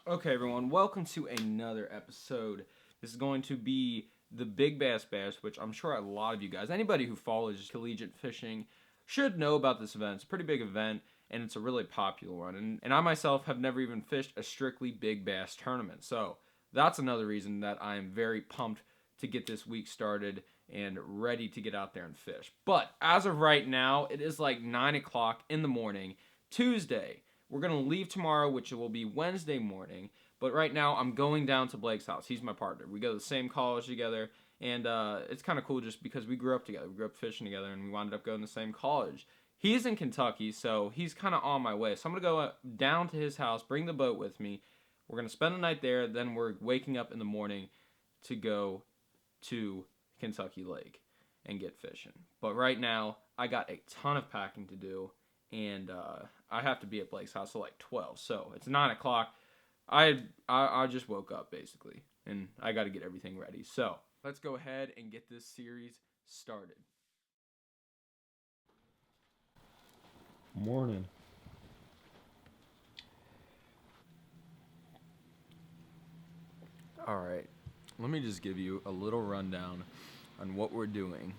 Okay, everyone, welcome to another episode. This is going to be the Big Bass Bash, which I'm sure a lot of you guys, anybody who follows collegiate fishing, should know about this event. It's a pretty big event, and it's a really popular one. And I myself have never even fished a strictly big bass tournament. So that's another reason that I am very pumped to get this week started and ready to get out there and fish. But as of right now, it is like 9 o'clock in the morning, Tuesday. We're going to leave tomorrow, which will be Wednesday morning. But right now, I'm going down to Blake's house. He's my partner. We go to the same college together. And it's kind of cool just because we grew up together. We grew up fishing together, and we wound up going to the same college. He's in Kentucky, so he's kind of on my way. So I'm going to go down to his house, bring the boat with me. We're going to spend the night there. Then we're waking up in the morning to go to Kentucky Lake and get fishing. But right now, I got a ton of packing to do. And I have to be at Blake's house at like 12, so it's 9 o'clock. I just woke up basically, and I got to get everything ready. So let's go ahead and get this series started. Morning. All right, let me just give you a little rundown on what we're doing.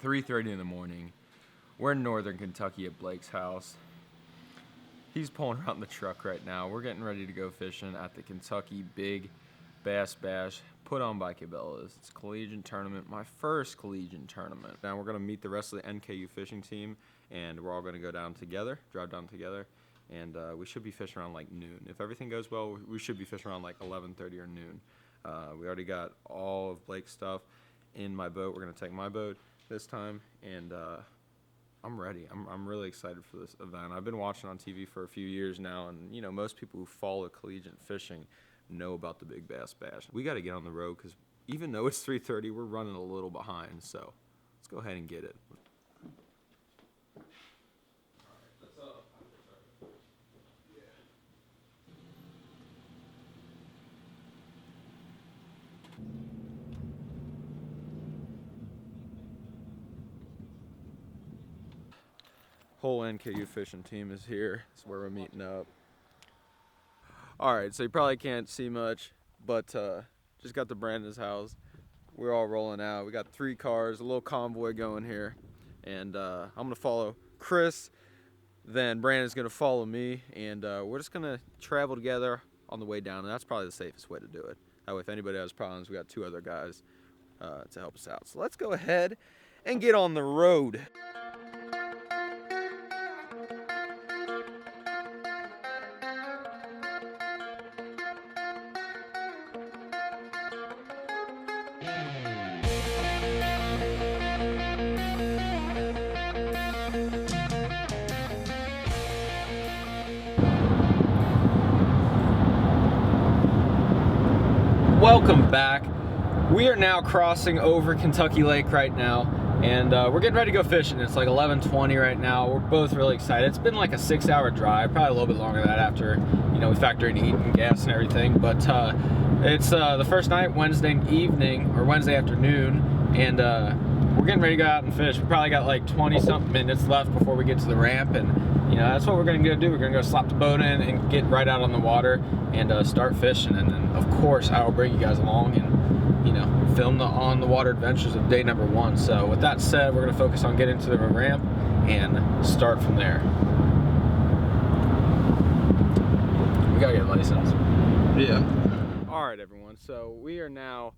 3:30 in the morning. We're in northern Kentucky at Blake's house. He's pulling around the truck right now. We're getting ready to go fishing at the Kentucky Big Bass Bash put on by Cabelas. It's a collegiate tournament, my first collegiate tournament. Now we're going to meet the rest of the NKU fishing team, and we're all going to go down together, drive down together, and we should be fishing around like noon. If everything goes well, we should be fishing around like 11:30 or noon. We already got all of Blake's stuff in my boat. We're going to take my boat this time, and I'm ready. I'm really excited for this event. I've been watching on TV for a few years now, and you know, most people who follow collegiate fishing know about the Big Bass Bash. We got to get on the road because even though it's 3:30, we're running a little behind. So let's go ahead and get it. Whole NKU fishing team is here. This is where we're meeting up. Alright, so you probably can't see much, but just got to Brandon's house. We're all rolling out. We got 3 cars, a little convoy going here. And I'm going to follow Chris, then Brandon's going to follow me, and we're just going to travel together on the way down, and that's probably the safest way to do it. That way, if anybody has problems, we got 2 other guys to help us out. So let's go ahead and get on the road. Welcome back. We are now crossing over Kentucky Lake right now, and we're getting ready to go fishing. It's like 11:20 right now. We're both really excited. It's been like a 6-hour drive, probably a little bit longer than that after, you know, we factor in eating, gas, and everything. But it's the first night, Wednesday evening or Wednesday afternoon, and we're getting ready to go out and fish. We probably got like 20-something minutes left before we get to the ramp, and you know, that's what we're gonna go do. We're gonna go slap the boat in and get right out on the water and start fishing. And then, of course, I will bring you guys along and, you know, film the on the water adventures of day number 1. So with that said, we're gonna focus on getting to the ramp and start from there. We gotta get a license. Yeah. All right, everyone. So we are now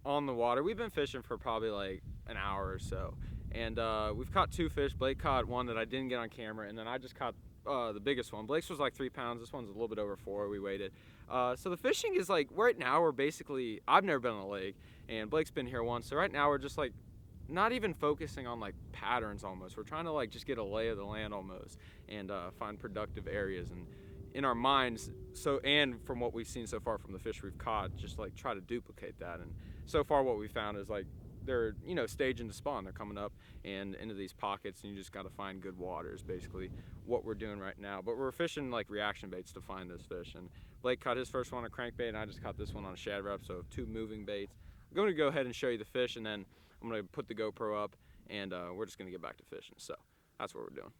on the water. We've been fishing for probably like an hour or so. And we've caught 2 fish. Blake caught one that I didn't get on camera, and then I just caught the biggest one. Blake's was like 3 pounds. This one's a little bit over 4. We waited. So the fishing is like, right now we're basically, I've never been on a lake, and Blake's been here once. So right now we're just like, not even focusing on like patterns almost. We're trying to like just get a lay of the land almost, and find productive areas. And in our minds, and from what we've seen so far from the fish we've caught, just like try to duplicate that. And so far what we found is like, they're, you know, staging to spawn. They're coming up and into these pockets, and you just got to find good water is basically what we're doing right now. But we're fishing like reaction baits to find this fish. And Blake caught his first one on a crankbait, and I just caught this one on a shad rep, so 2 moving baits. I'm going to go ahead and show you the fish, and then I'm going to put the GoPro up, and we're just going to get back to fishing. So that's what we're doing.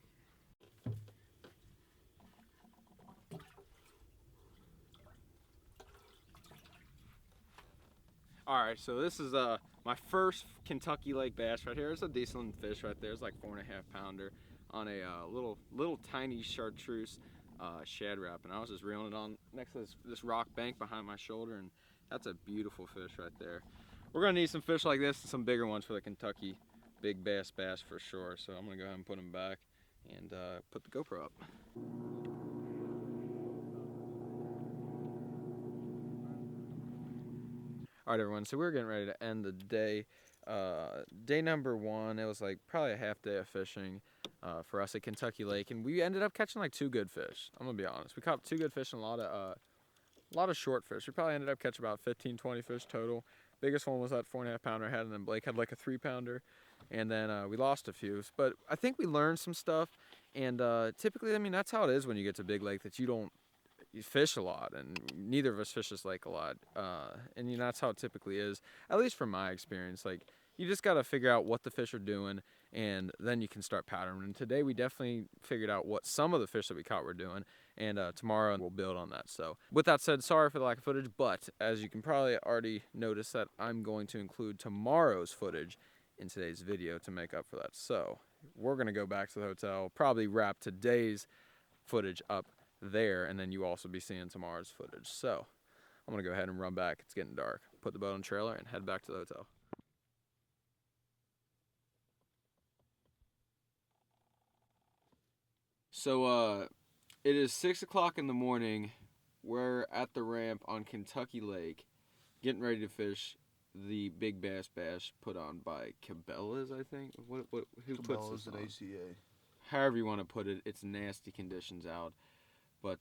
Alright, so this is my first Kentucky Lake bass right here. It's a decent fish right there. It's like 4.5 pounder on a little tiny chartreuse shad wrap, and I was just reeling it on next to this rock bank behind my shoulder, and that's a beautiful fish right there. We're gonna need some fish like this and some bigger ones for the Kentucky big bass for sure. So I'm gonna go ahead and put them back and put the GoPro up. All right, everyone, so we're getting ready to end the day. Day number 1, it was like probably a half day of fishing for us at Kentucky Lake, and we ended up catching like 2 good fish. I'm gonna be honest. We caught 2 good fish and a lot of short fish. We probably ended up catching about 15, 20 fish total. Biggest one was that 4.5 pounder I had, and then Blake had like a 3 pounder, and then we lost a few. But I think we learned some stuff, and typically, I mean, that's how it is when you get to big lake, that you fish a lot, and neither of us fish this lake a lot, and you know, that's how it typically is, at least from my experience. Like, you just got to figure out what the fish are doing, and then you can start patterning. And today we definitely figured out what some of the fish that we caught were doing, and tomorrow we'll build on that. So with that said, sorry for the lack of footage, but as you can probably already notice, that I'm going to include tomorrow's footage in today's video to make up for that. So we're going to go back to the hotel, probably wrap today's footage up there, and then you also be seeing tomorrow's footage. So I'm gonna go ahead and run back. It's getting dark. Put the boat on the trailer and head back to the hotel. So it is 6 o'clock in the morning. We're at the ramp on Kentucky Lake, getting ready to fish the big bass put on by Cabelas, I think. Who puts this on? ACA. However you want to put it. It's nasty conditions out. But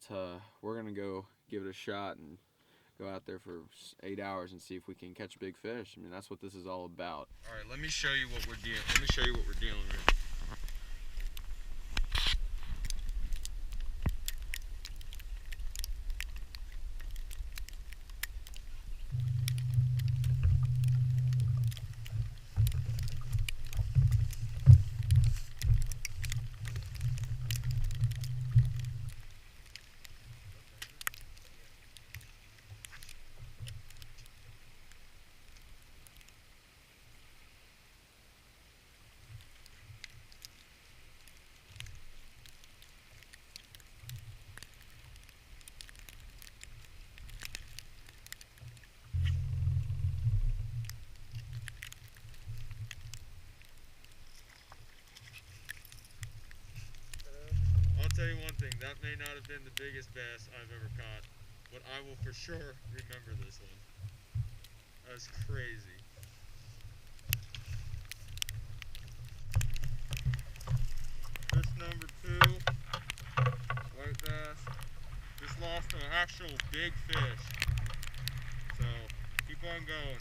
we're going to go give it a shot and go out there for 8 hours and see if we can catch big fish. I mean, that's what this is all about. All right, let me show you what we're dealing with. I'll tell you one thing, that may not have been the biggest bass I've ever caught, but I will for sure remember this one. That was crazy. Fish number 2, white bass. Just lost an actual big fish. So, keep on going.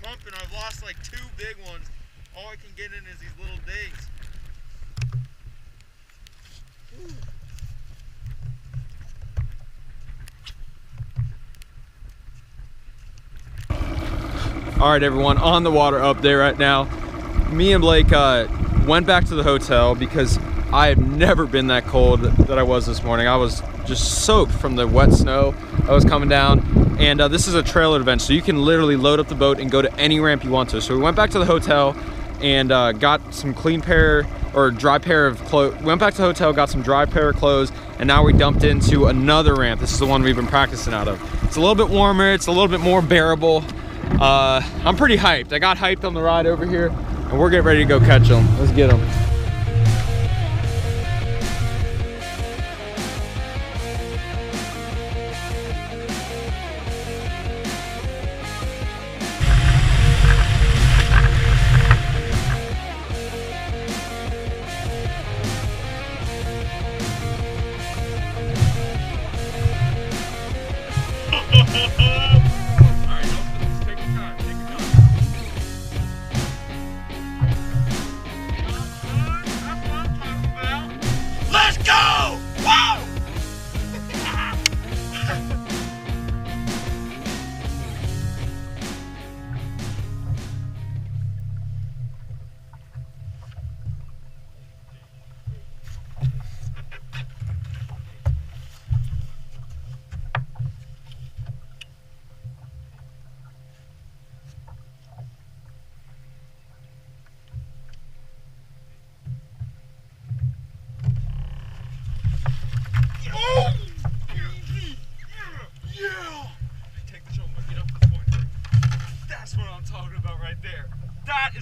Pumping. I've lost like 2 big ones. All I can get in is these little dings. All right, everyone, on the water up there right now. Me and Blake went back to the hotel because I have never been that cold that I was this morning. I was just soaked from the wet snow that was coming down. And this is a trailer event, so you can literally load up the boat and go to any ramp you want to. So we went back to the hotel and got some dry pair of clothes. Went back to the hotel, got some dry pair of clothes, and now we dumped into another ramp. This is the one we've been practicing out of. It's a little bit warmer, it's a little bit more bearable. I'm pretty hyped. I got hyped on the ride over here, and we're getting ready to go catch them. Let's get them.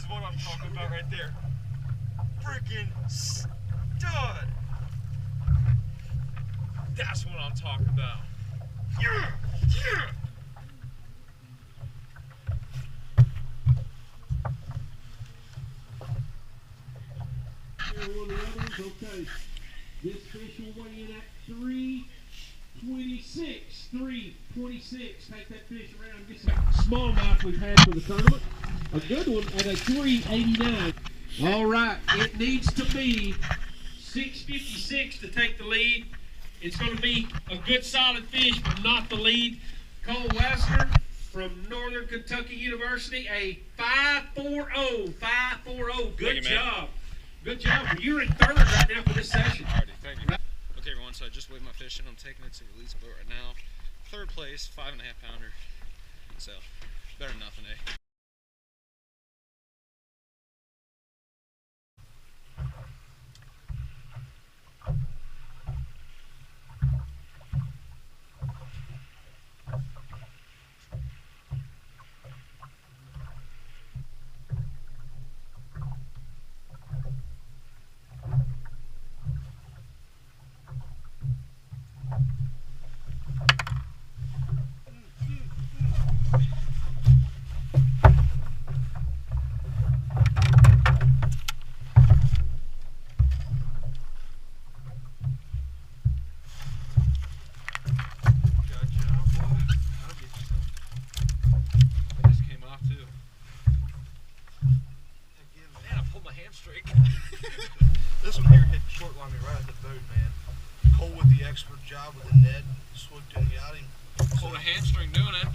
is what I'm talking about right there. Freaking stud. That's what I'm talking about. Yeah, yeah. Okay, this fish will weigh in at 326. 326. Take that fish around. Get some smallmouth we've had for the tournament. A good one at a 389. All right, it needs to be 656 to take the lead. It's going to be a good solid fish, but not the lead. Cole Wessner from Northern Kentucky University, a 540. 540. Good job. Good job. You're in third right now for this session. Alrighty, thank you. Okay, everyone, so I just weighed my fish and I'm taking it to release boat right now. Third place, 5.5 pounder. So, better than nothing, eh? This one here hit short line me right at the boat, man. Cole with the expert job with the net, swooped in, got him. Pulled a hamstring doing it.